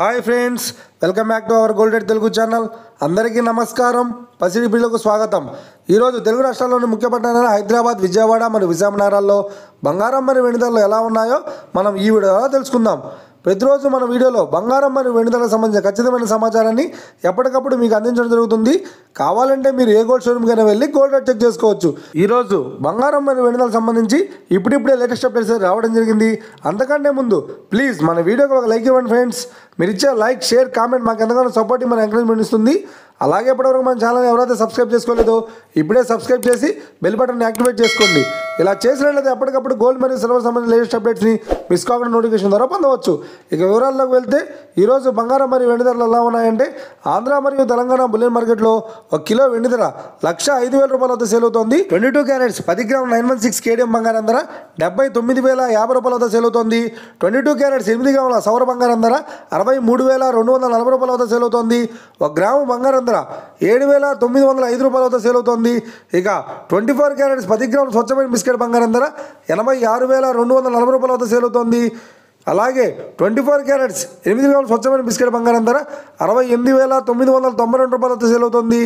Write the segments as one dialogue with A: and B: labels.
A: Hi friends, welcome back to our golden Telugu channel. అందరికీ నమస్కారం. పసిడి బిళ్ళకు స్వాగతం. ఈరోజు తెలుగు రాష్ట్రాల్లోని ముఖ్య పట్టణాలైన హైదరాబాద్, విజయవాడ మరియు విశాఖనగరాల్లో బంగారం మరియు వెండి ధరలు ఎలా ఉన్నాయో మనం ఈ వీడియోలో తెలుసుకుందాం. ప్రతిరోజు మన వీడియోలో బంగారం మరియు వెండి ధరలకు సంబంధించిన ఖచ్చితమైన సమాచారాన్ని ఎప్పటికప్పుడు మీకు అందించడం జరుగుతుంది. కావాలంటే మీరు ఏ గోల్డ్ షోరూమ్కైనా వెళ్ళి గోల్డ్ రేట్ చెక్ చేసుకోవచ్చు. ఈరోజు బంగారం మరియు వెండి ధరలకు సంబంధించి ఇప్పుడిప్పుడే లేటెస్ట్ అప్డేట్స్ రావడం జరిగింది. అంతకంటే ముందు ప్లీజ్ మన వీడియోకి ఒక లైక్ ఇవ్వండి ఫ్రెండ్స్. మీరు ఇచ్చే లైక్, షేర్, కామెంట్ మాకు ఎంతగానో సపోర్ట్, మన ఎంకరేజ్మెంట్ ఇస్తుంది. అలాగే ఇప్పటివరకు మన ఛానల్ ఎవరైతే సబ్స్క్రైబ్ చేసుకోలేదో ఇప్పుడే సబ్స్క్రైబ్ చేసి బెల్ బటన్ యాక్టివేట్ చేసుకోండి. ఇలా చేసినట్లయితే ఎప్పటికప్పుడు గోల్డ్ మరియు సిల్వర్ సంబంధించిన లేటెస్ట్ అప్డేట్స్ని మిస్ కాకుండా నోటిఫికేషన్ ద్వారా పొందవచ్చు. ఇక వివరాల్లోకి వెళ్తే ఈరోజు బంగారం మరియు వెండి ధరలు ఎలా ఉన్నాయంటే, ఆంధ్ర మరియు తెలంగాణ బులియన్ మార్కెట్లో 1 కిలో వెండి ధర 1,05,000 రూపాయల వద్ద సేల్ అవుతోంది. 22 క్యారెట్స్ 10 గ్రాముల 916 కేడియం బంగారం ధర 79,050 రూపాయల వద్ద సేల్ అవుతోంది. 22 క్యారెట్స్ 8 గ్రాముల సౌర బంగారం ధర 63,240 రూపాయల వద్ద సేల్ అవుతోంది. 1 గ్రాము బంగారం ధర 7,905 రూపాయల వద్ద సేల్ అవుతోంది. ఇక 24 క్యారెట్స్ 10 గ్రాముల స్వచ్ఛమైన బిస్కెట్ బంగారం ధర 86,240 రూపాయల వద్ద సేల్ అవుతోంది. అలాగే 24 క్యారెట్స్ 8 గ్రాముల స్వచ్ఛమైన బిస్కెట్ బంగారం ధర 68,992 రూపాయల వద్ద సేల్ అవుతుంది.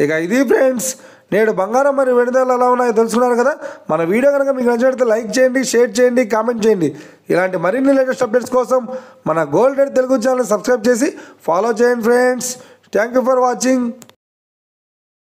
A: ఇక ఇది ఫ్రెండ్స్, నేడు బంగారం మరియు వెండి ధరలు ఎలా ఉన్నాయో తెలుసుకున్నారు కదా. మన వీడియో కనుక మీకు నచ్చినట్లయితే లైక్ చేయండి, షేర్ చేయండి, కామెంట్ చేయండి. ఇలాంటి మరిన్ని లేటెస్ట్ అప్డేట్స్ కోసం మన gold rate Telugu channel subscribe చేసి ఫాలో చేయండి friends. Thank you for watching.